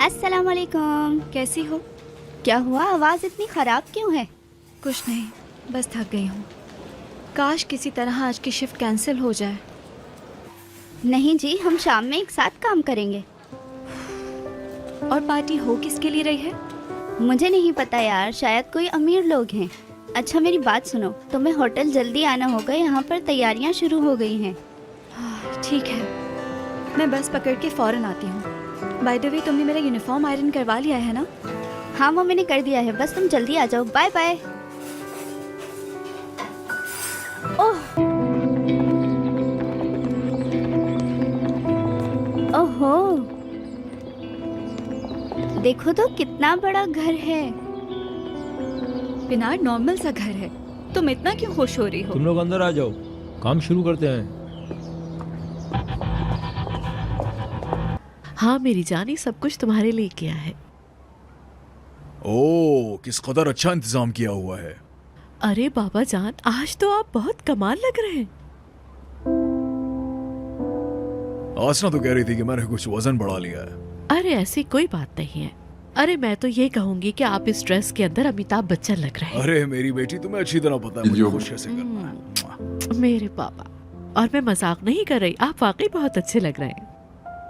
अस्सलाम वालेकुम। कैसी हो? क्या हुआ, आवाज़ इतनी ख़राब क्यों है? कुछ नहीं, बस थक गई हूँ। काश किसी तरह आज की शिफ्ट कैंसिल हो जाए। नहीं जी, हम शाम में एक साथ काम करेंगे। और पार्टी हो किसके लिए रही है? मुझे नहीं पता यार, शायद कोई अमीर लोग हैं। अच्छा मेरी बात सुनो, तुम्हें होटल जल्दी आना होगा, यहाँ पर तैयारियाँ शुरू हो गई हैं। ठीक है, मैं बस पकड़ के फ़ौरन आती हूँ। बाय द वे, तुमने मेरा यूनिफॉर्म आयरन करवा लिया है ना? हाँ वो मैंने कर दिया है, बस तुम जल्दी आ जाओ। Bye bye. ओह ओहो, देखो तो कितना बड़ा घर है। पिनार नॉर्मल सा घर है, तुम इतना क्यों खुश हो रही हो? तुम लोग अंदर आ जाओ, काम शुरू करते हैं। हाँ मेरी जानी, सब कुछ तुम्हारे लिए किया है। ओह, किस कदर अच्छा इंतजाम किया हुआ है। अरे बाबा जान, आज तो आप बहुत कमाल लग रहे हैं। आसना तो कह रही थी कि मैंने कुछ वजन बढ़ा लिया है। अरे ऐसी कोई बात नहीं है। अरे मैं तो ये कहूंगी कि आप इस ड्रेस के अंदर अमिताभ बच्चन लग रहे हैं। अरे मेरी बेटी, तुम्हें अच्छी तरह पता है मुझे खुश कैसे करना है। मेरे पापा, और मैं मजाक नहीं कर रही, आप वाकई बहुत अच्छे लग रहे हैं।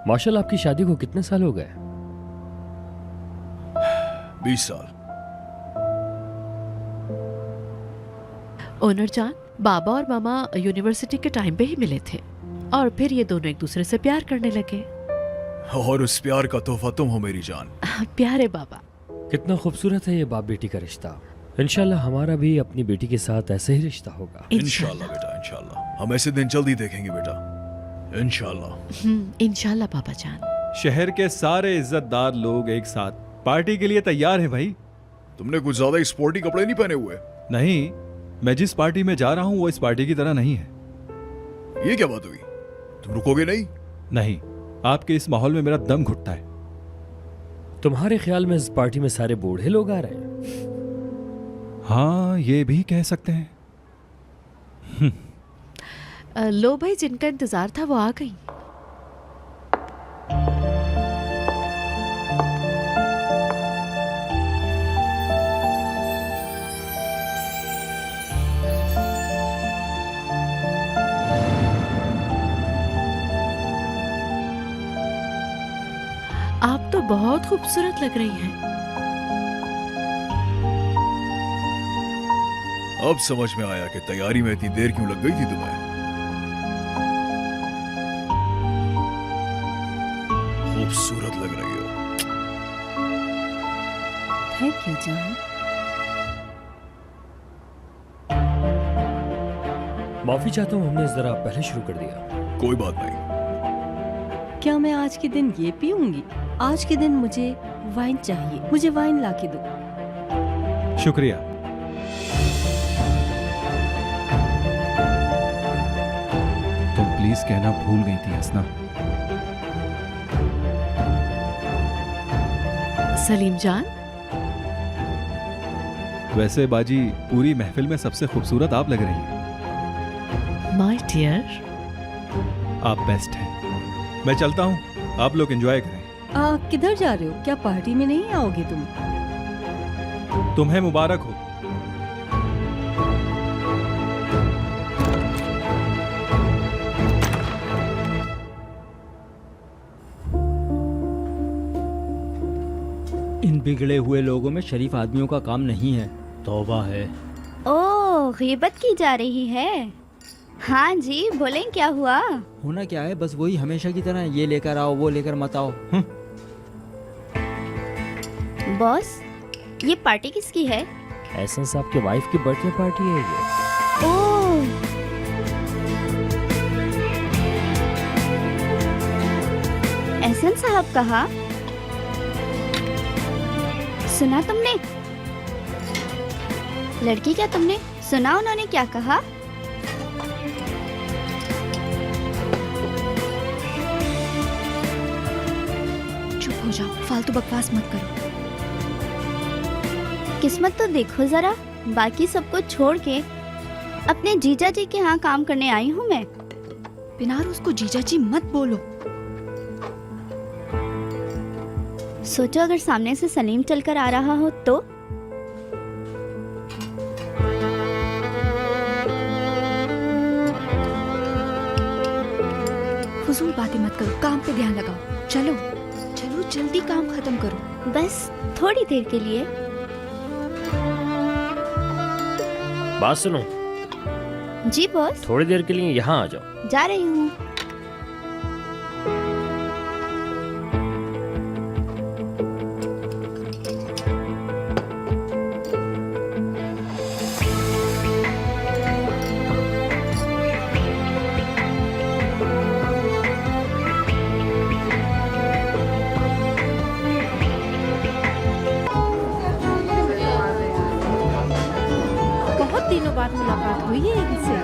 माशाल्लाह, आपकी शादी को कितने साल हो गए? 20 साल। ओनर जान, बाबा और मामा यूनिवर्सिटी के टाइम पे ही मिले थे और फिर ये दोनों एक दूसरे से प्यार करने लगे। और उस प्यार का तोहफा तुम हो मेरी जान। प्यारे बाबा। कितना खूबसूरत है ये बाप बेटी का रिश्ता। इंशाल्लाह हमारा भी अपनी बेटी के साथ ऐसे ही रिश्ता होगा। इंशाल्लाह बेटा, इंशाल्लाह। हम ऐसे दिन जल्दी देखेंगे बेटा, इंशाल्लाह। इंशाल्लाह बाबा जान। शहर के सारे इज्जतदार लोग एक साथ पार्टी के लिए तैयार हैं भाई। तुमने कुछ ज्यादा स्पोर्टी कपड़े नहीं पहने हुए? नहीं, मैं जिस पार्टी में जा रहा हूं वो इस पार्टी की तरह नहीं है। ये क्या बात हुई? तुम रुकोगे नहीं? नहीं, आपके इस माहौल में मेरा दम घुटता है। तुम्हारे ख्याल में इस पार्टी में सारे बूढ़े लोग आ रहे हैं? हाँ, ये भी कह सकते हैं। लो भाई, जिनका इंतजार था वो आ गई। आप तो बहुत खूबसूरत लग रही हैं। अब समझ में आया कि तैयारी में इतनी देर क्यों लग गई थी तुम्हें। खूबसूरत लग रही हो। थैंक यू जान। माफी चाहता हूँ, हमने जरा पहले शुरू कर दिया। कोई बात नहीं। क्या मैं आज के दिन ये पीऊंगी? आज के दिन मुझे वाइन चाहिए, मुझे वाइन लाके दो। शुक्रिया। तुम प्लीज कहना भूल गई थी हसना। सलीम जान। वैसे बाजी, पूरी महफिल में सबसे खूबसूरत आप लग रही हैं। My dear. आप बेस्ट हैं। मैं चलता हूँ, आप लोग एंजॉय करें। किधर जा रहे हो? क्या पार्टी में नहीं आओगे तुम? तुम्हें मुबारक हो। इन बिगड़े हुए लोगों में शरीफ आदमियों का काम नहीं है। तौबा है। ओह, गीबत की जा रही है। हाँ जी, बोलें क्या हुआ? होना क्या है, बस वही हमेशा की तरह, ये लेकर आओ वो लेकर मत आओ। बॉस, ये पार्टी किसकी है? एहसन साहब के वाइफ की बर्थडे पार्टी है ये। ओह, एहसन साहब कहा? सुना तुमने? लड़की, क्या तुमने सुना उन्होंने क्या कहा? चुप हो जाओ, फालतू बकवास मत करो। किस्मत तो देखो जरा, बाकी सब कुछ छोड़ के अपने जीजा जी के यहाँ काम करने आई हूँ मैं। पिनार, उसको जीजा जी मत बोलो। सोचो अगर सामने से सलीम चलकर आ रहा हो तो। फजूल बातें मत करो, काम पे ध्यान लगाओ। चलो चलो जल्दी काम खत्म करो। बस थोड़ी देर के लिए। बात सुनो, जी बॉस, थोड़ी देर के लिए यहाँ आ जाओ। जा रही हूँ। बहुत दिनों बाद मुलाकात हुई है इनसे।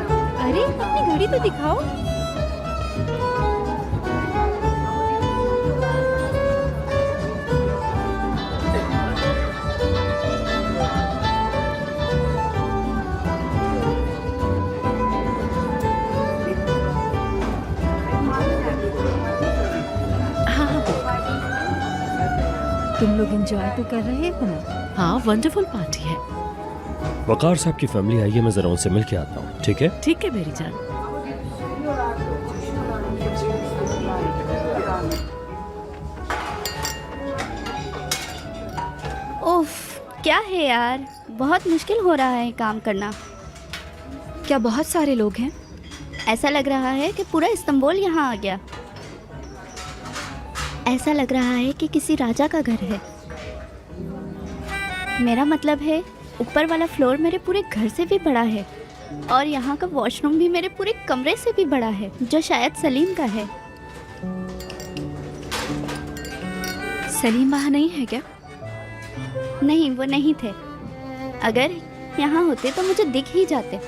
अरे अपनी घड़ी तो दिखाओ। तुम लोग एंजॉय तो कर रहे हो ना? हाँ, वंडरफुल पार्टी है। वकार साहब की फैमिली आई है, मैं जरा उनसे मिल के आता हूँ, ठीक है? ठीक है मेरी जान। उफ, क्या है यार, बहुत मुश्किल हो रहा है काम करना। क्या बहुत सारे लोग हैं? ऐसा लग रहा है कि पूरा इस्तांबुल यहाँ आ गया। ऐसा लग रहा है कि किसी राजा का घर है। मेरा मतलब है ऊपर वाला फ्लोर मेरे पूरे घर से भी बड़ा है और यहाँ का वॉशरूम भी मेरे पूरे कमरे से भी बड़ा है, जो शायद सलीम का है। सलीम वहाँ नहीं है क्या? नहीं, वो नहीं थे। अगर यहाँ होते तो मुझे दिख ही जाते।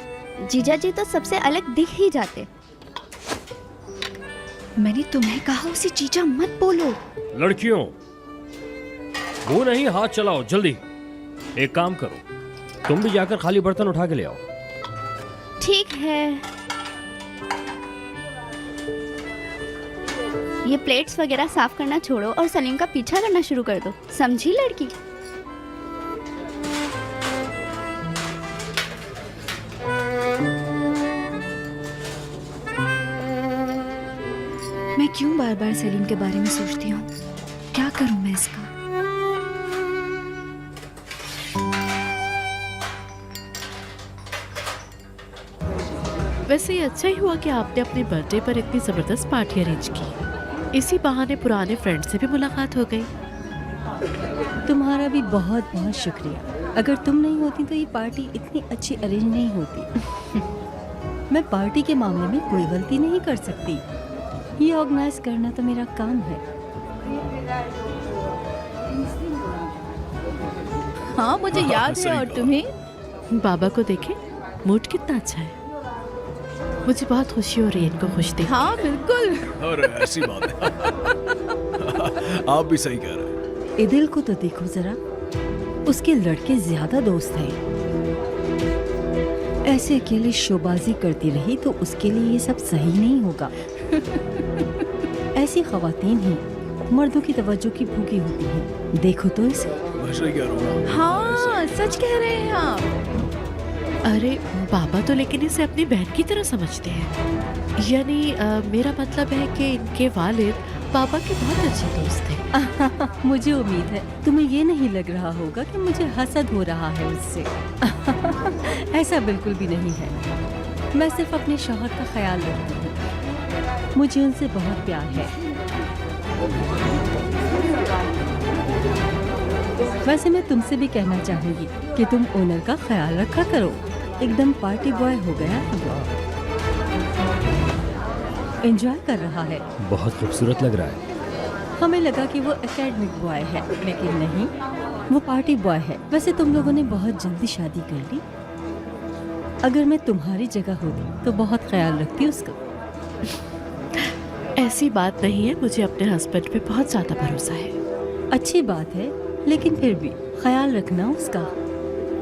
जीजा जी तो सबसे अलग दिख ही जाते। मैंने तुम्हें कहा उसे जीजा मत बोलो। लड़कियों, वो नहीं, हाथ चलाओ जल्दी। एक काम करो, तुम भी जाकर खाली बर्तन उठा के ले आओ। ठीक है। ये प्लेट्स वगैरह साफ करना छोड़ो और सलीम का पीछा करना शुरू कर दो, समझी लड़की? मैं क्यों बार बार सलीम के बारे में सोचती हूँ? क्या करूँ मैं इसका? वैसे ये अच्छा ही हुआ कि आपने अपने बर्थडे पर इतनी जबरदस्त पार्टी अरेंज की। इसी बहाने पुराने फ्रेंड से भी मुलाकात हो गई। तुम्हारा भी बहुत बहुत शुक्रिया। अगर तुम नहीं होती तो ये पार्टी इतनी अच्छी अरेंज नहीं होती। मैं पार्टी के मामले में कोई गलती नहीं कर सकती। ये ऑर्गेनाइज करना तो मेरा काम है। हाँ, मुझे याद है। और तुम्हें? बाबा को देखे, मूड कितना अच्छा है। मुझे बहुत खुशी हो रही है इनको खुश देख। हाँ बिल्कुल। अरे ऐसी बात है। आप भी सही कह रहे हैं। इदिल को तो देखो जरा, उसके लड़के ज्यादा दोस्त हैं। ऐसे अकेले शोबाजी करती रही तो उसके लिए ये सब सही नहीं होगा। ऐसी खवातीन ही मर्दों की तवज्जो की भूखी होती हैं। देखो तो इसे। मैं सही कह रहा हूँ। हाँ, सच कह रहे हैं आप। अरे बाबा तो लेकिन इसे अपनी बहन की तरह समझते हैं। यानी मेरा मतलब है कि इनके वालिद पापा के बहुत अच्छे दोस्त हैं। मुझे उम्मीद है तुम्हें ये नहीं लग रहा होगा कि मुझे हसद हो रहा है उससे। ऐसा बिल्कुल भी नहीं है। मैं सिर्फ अपने शौहर का ख्याल रखती हूँ। मुझे उनसे बहुत प्यार है। वैसे मैं तुमसे भी कहना चाहूंगी कि तुम ओनर का ख्याल रखा करो। एकदम पार्टी बॉय हो गया है वो। एंजॉय कर रहा है। बहुत खूबसूरत लग रहा है। हमें लगा कि वो एकेडमिक बॉय है, लेकिन नहीं, वो पार्टी बॉय है। वैसे तुम लोगों ने बहुत जल्दी शादी कर ली। अगर मैं तुम्हारी जगह होती तो बहुत ख्याल रखती उसका। ऐसी बात नहीं है, मुझे अपने हस्बैंड पे बहुत ज्यादा भरोसा है। अच्छी बात है, लेकिन फिर भी ख्याल रखना उसका।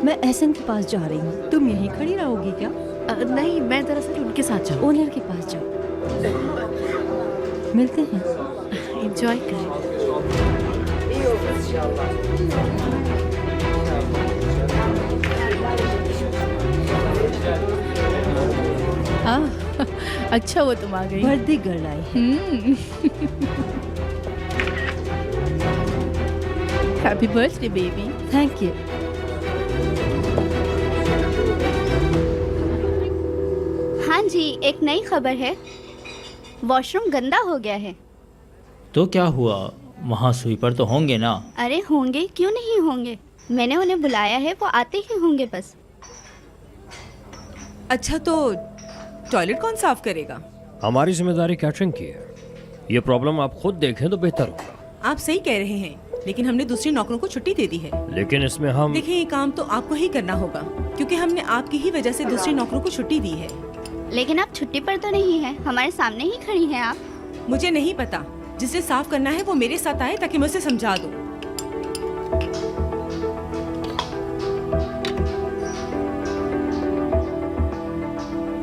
मैं एहसन के पास जा रही हूँ। तुम यहीं खड़ी रहोगी क्या? नहीं, मैं दरअसल उनके साथ जाऊँ। ओनर के पास जाओ। मिलते हैं। एंजॉय करें। अच्छा वो तुम आ गई। वर्दी गर्ल आई है। Happy birthday baby. Thank you. हाँ जी, एक नई खबर है। वॉशरूम गंदा हो गया है। तो क्या हुआ, वहाँ स्वीपर तो होंगे ना? अरे होंगे, क्यों नहीं होंगे। मैंने उन्हें बुलाया है, वो आते ही होंगे बस। अच्छा तो टॉयलेट कौन साफ करेगा? हमारी जिम्मेदारी कैटरिंग की है। ये प्रॉब्लम आप खुद देखें तो बेहतर होगा। आप सही कह रहे हैं, लेकिन हमने दूसरे नौकरों को छुट्टी दे दी है। लेकिन इसमें हम देखिए, ये काम तो आपको ही करना होगा, क्योंकि हमने आपकी ही वजह से दूसरे नौकरों को छुट्टी दी है। लेकिन आप छुट्टी पर तो नहीं है, हमारे सामने ही खड़ी हैं आप। मुझे नहीं पता, जिसे साफ करना है वो मेरे साथ आए ताकि मैं उसे समझा दूं।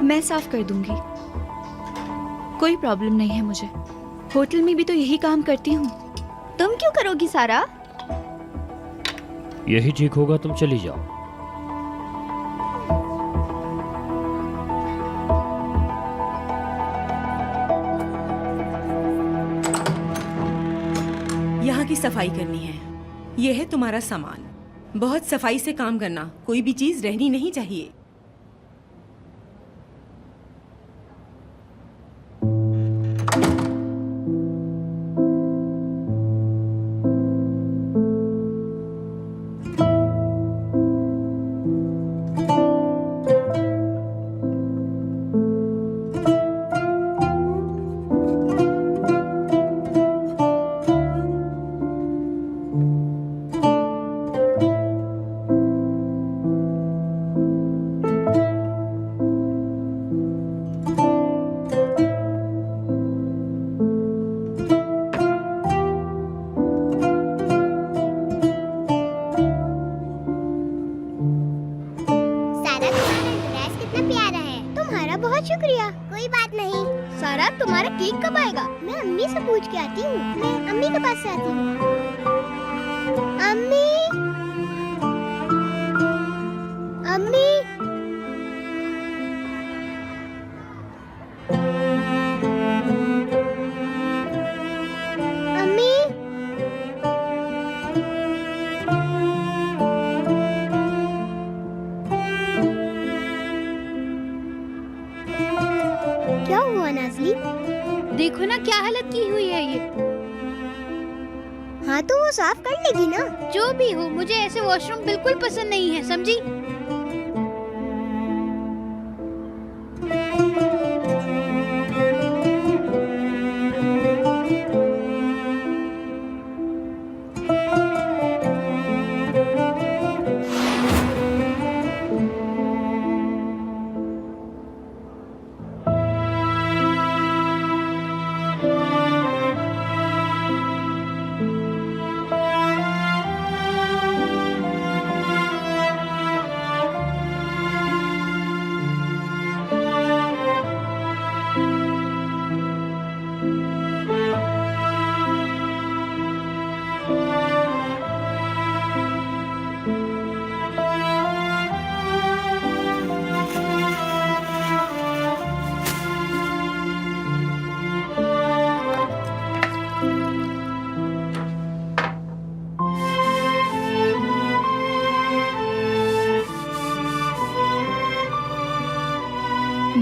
मैं साफ कर दूंगी, कोई प्रॉब्लम नहीं है मुझे। होटल में भी तो यही काम करती हूँ। तुम क्यों करोगी सारा? यही ठीक होगा, तुम चली जाओ। यहाँ की सफाई करनी है। यह है तुम्हारा सामान। बहुत सफाई से काम करना, कोई भी चीज रहनी नहीं चाहिए। शुक्रिया। कोई बात नहीं। सारा, तुम्हारा केक कब आएगा? मैं अम्मी से पूछ के आती हूँ। मैं अम्मी के पास से आती हूँ। अम्मी, अम्मी। अम्मी। क्या हुआ नाज़ली? देखो ना क्या हालत की हुई है ये। हाँ तो वो साफ कर लेगी ना। जो भी हो, मुझे ऐसे वॉशरूम बिल्कुल पसंद नहीं है, समझी?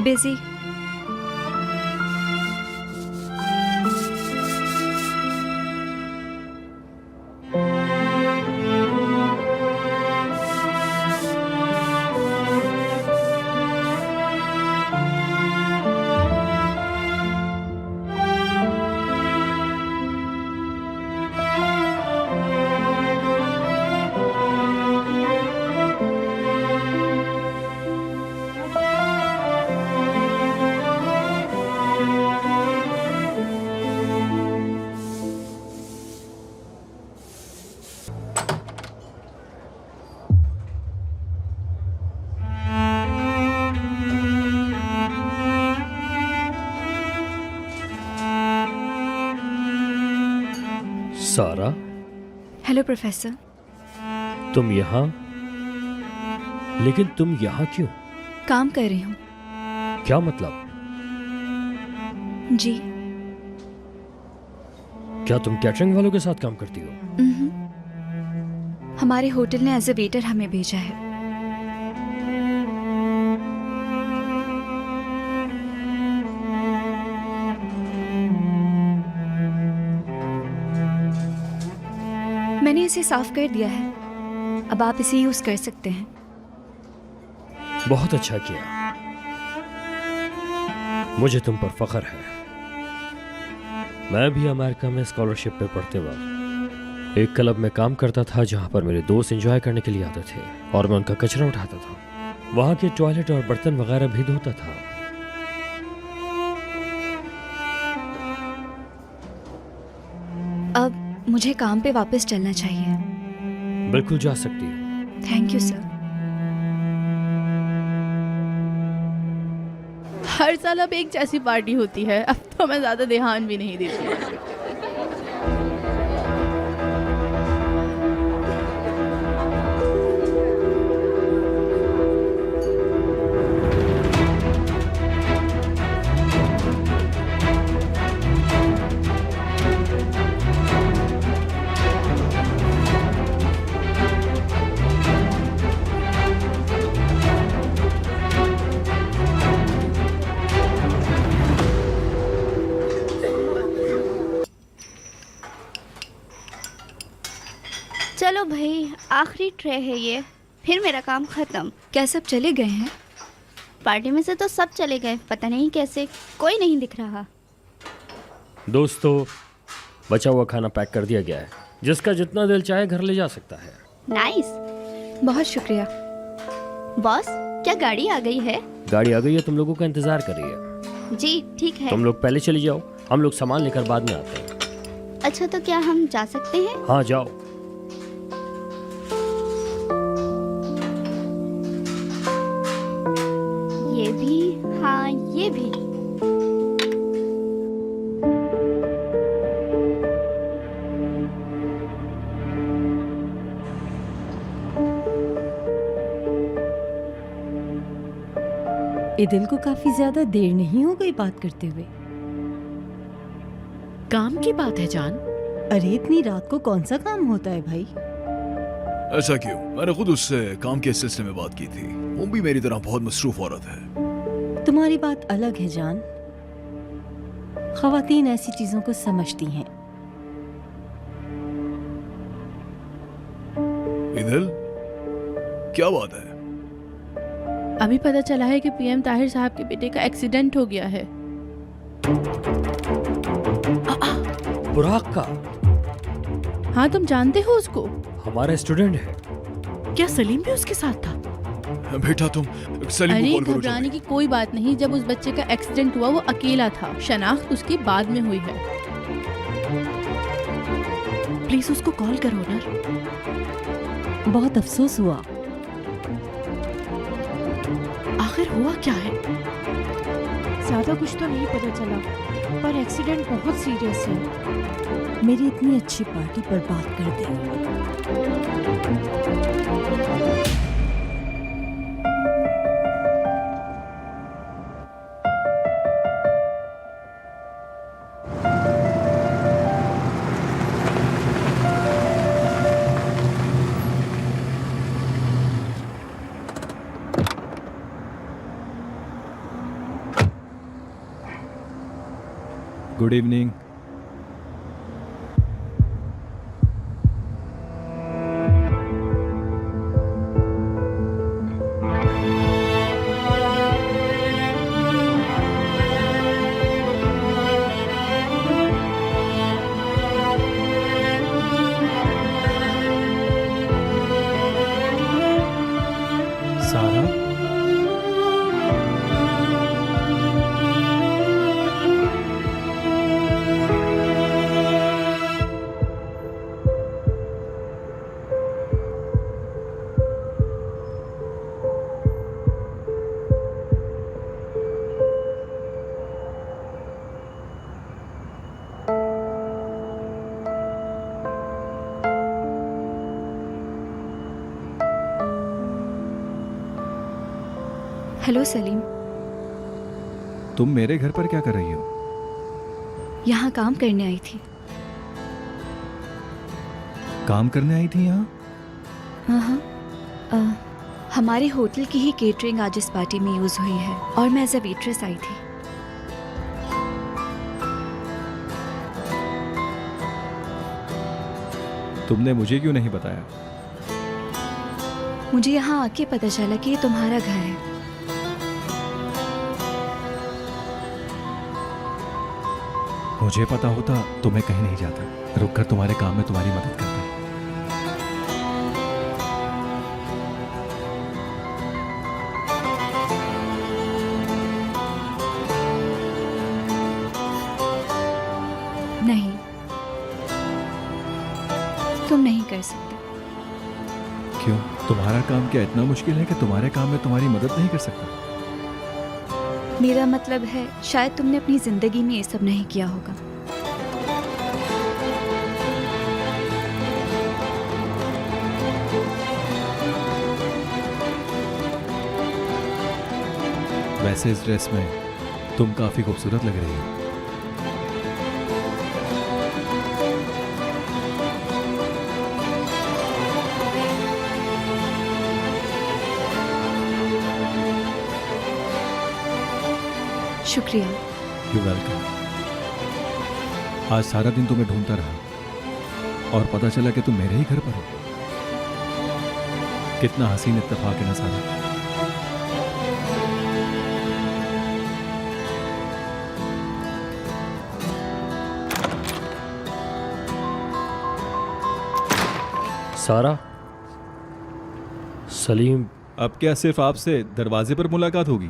बिजी। Hello professor. तुम यहाँ? लेकिन तुम यहाँ क्यों? काम कर रही हूँ। क्या मतलब? जी। क्या तुम कैटरिंग वालों के साथ काम करती हो? हमारे होटल ने एज ए वेटर हमें भेजा है। मैंने इसे साफ कर दिया है, अब आप इसे यूज कर सकते हैं। बहुत अच्छा किया, मुझे तुम पर फख्र है। मैं भी अमेरिका में स्कॉलरशिप पे पढ़ते वक्त एक क्लब में काम करता था जहां पर मेरे दोस्त एंजॉय करने के लिए आते थे और मैं उनका कचरा उठाता था। वहां के टॉयलेट और बर्तन वगैरह भी धोता था। अब मुझे काम पे वापस चलना चाहिए। बिल्कुल जा सकती हो। Thank you sir. हर साल अब एक जैसी पार्टी होती है, अब तो मैं ज्यादा ध्यान भी नहीं देती। चलो भाई, आखिरी ट्रे है ये, फिर मेरा काम खत्म। क्या सब चले गए हैं? पार्टी में से तो सब चले गए, पता नहीं कैसे, कोई नहीं दिख रहा। दोस्तों, बचा हुआ खाना पैक कर दिया गया है, जिसका जितना दिल चाहे घर ले जा सकता है। नाइस। बहुत शुक्रिया। बॉस, क्या गाड़ी आ गई है? गाड़ी आ गई है, तुम लोगों का इंतजार कर रही है। जी ठीक है। तुम लोग पहले चली जाओ, हम लोग सामान लेकर बाद में आते हैं। अच्छा, तो क्या हम जा सकते हैं? हाँ जाओ। ये भी, हाँ ये भी। इदिल को काफी ज्यादा देर नहीं हो गई बात करते हुए? काम की बात है जान। अरे इतनी रात को कौन सा काम होता है भाई? ऐसा क्यों? मैंने खुद उससे काम के सिलसिले में बात की थी। वो भी मेरी तरह बहुत मसरूफ औरत है। तुम्हारी बात अलग है जान। ख़वातीन ऐसी चीजों को समझती हैं। इदिल, क्या बात है? अभी पता चला है कि पीएम ताहिर साहब के बेटे का एक्सीडेंट हो गया है। बुराक का? हाँ, तुम जानते हो उसको? हमारा स्टूडेंट है। क्या सलीम भी उसके साथ था? बेटा तुम सलीम अरे को कॉल करो घबराने की कोई बात नहीं, जब उस बच्चे का एक्सीडेंट हुआ वो अकेला था, शनाख्त उसके बाद में हुई है। प्लीज उसको कॉल करो ना। बहुत अफसोस हुआ। आखिर हुआ क्या है? ज्यादा कुछ तो नहीं पता चला, पर एक्सीडेंट बहुत सीरियस है। मेरी इतनी अच्छी पार्टी बर्बाद कर दी। Good evening. Sara, hello Salim, तुम मेरे घर पर क्या कर रही हो? यहाँ काम करने आई थी। काम करने आई थी यहाँ? हाँ, हमारे होटल की ही केटरिंग आज इस पार्टी में यूज हुई है और मैं एज अ वेट्रेस आई थी। तुमने मुझे क्यों नहीं बताया? मुझे यहाँ आके पता चला कि ये तुम्हारा घर है। मुझे पता होता तो मैं कहीं नहीं जाता, रुककर तुम्हारे काम में तुम्हारी मदद करता। नहीं, तुम नहीं कर सकते। क्यों? तुम्हारा काम क्या इतना मुश्किल है कि तुम्हारे काम में तुम्हारी मदद नहीं कर सकता? मेरा मतलब है शायद तुमने अपनी जिंदगी में ये सब नहीं किया होगा। वैसे इस ड्रेस में तुम काफी खूबसूरत लग रही हो। शुक्रिया। You welcome. आज सारा दिन तुम्हें ढूंढता रहा और पता चला कि तुम मेरे ही घर पर हो। कितना हसीन इत्तेफाक है ना सारा। सारा, सलीम। अब क्या सिर्फ आपसे दरवाजे पर मुलाकात होगी?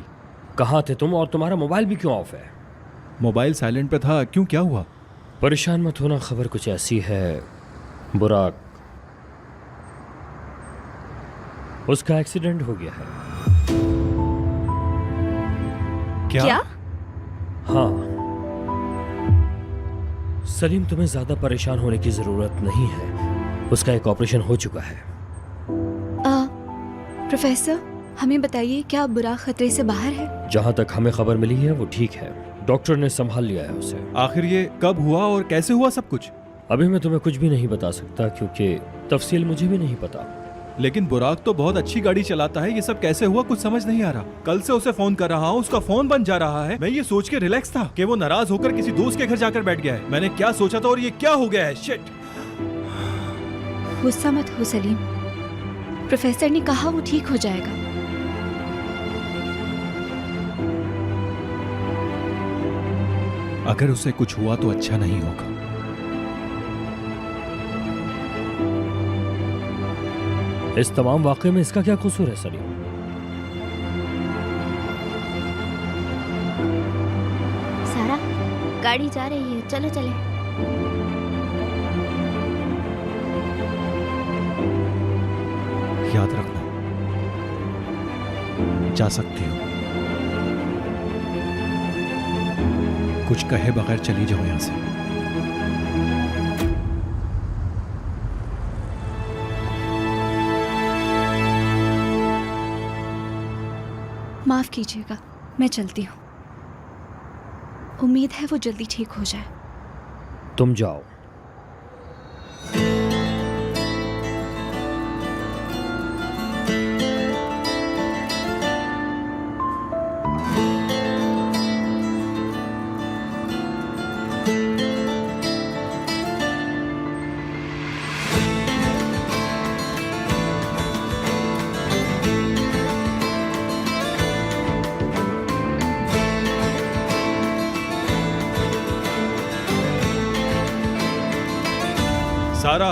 कहाँ थे तुम और तुम्हारा मोबाइल भी क्यों ऑफ है? मोबाइल साइलेंट पे था। क्यों, क्या हुआ? परेशान मत होना, खबर कुछ ऐसी है। बुराक, उसका एक्सीडेंट हो गया है। क्या? हाँ सलीम, तुम्हें ज्यादा परेशान होने की जरूरत नहीं है। उसका एक ऑपरेशन हो चुका है। प्रोफेसर, हमें बताइए क्या बुराक खतरे से बाहर है? जहाँ तक हमें खबर मिली है वो ठीक है। डॉक्टर ने संभाल लिया है उसे। आखिर ये कब हुआ और कैसे हुआ सब कुछ? अभी मैं तुम्हें कुछ भी नहीं बता सकता क्योंकि तफसील मुझे भी नहीं पता। लेकिन बुराक तो बहुत अच्छी गाड़ी चलाता है, ये सब कैसे हुआ कुछ समझ नहीं आ रहा। कल से उसे फोन कर रहा हूँ, उसका फोन बंद जा रहा है। मैं ये सोच के रिलैक्स था कि वो नाराज होकर किसी दोस्त के घर जाकर बैठ गया है। मैंने क्या सोचा था और ये क्या हो गया है। शिट। गुस्सा मत हो सलीम, प्रोफेसर ने कहा वो ठीक हो जाएगा। अगर उसे कुछ हुआ तो अच्छा नहीं होगा। इस तमाम वाकये में इसका क्या कसूर है सलीम? सारा, गाड़ी जा रही है, चलो चले। याद रखना, जा सकती हो। कुछ कहे बगैर चली जाओ यहां से। माफ कीजिएगा, मैं चलती हूँ। उम्मीद है वो जल्दी ठीक हो जाए। तुम जाओ। सारा,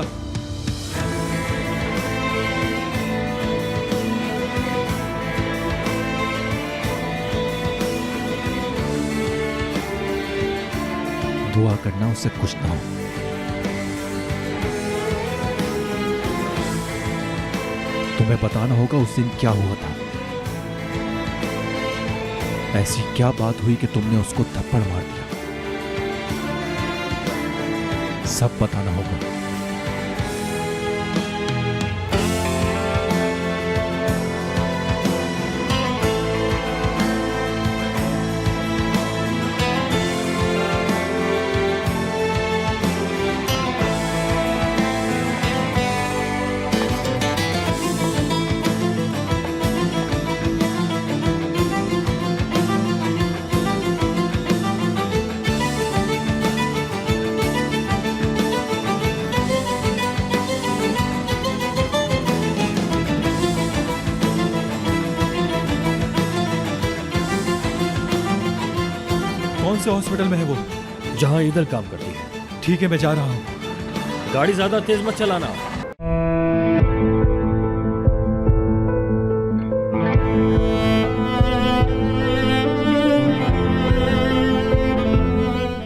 दुआ करना उससे कुछ ना हो। तुम्हें बताना होगा उस दिन क्या हुआ था। ऐसी क्या बात हुई कि तुमने उसको थप्पड़ मार दिया। सब बताना होगा। से हॉस्पिटल में है वो? जहाँ ईदल काम करती है। ठीक है, मैं जा रहा हूँ। गाड़ी ज्यादा तेज मत चलाना।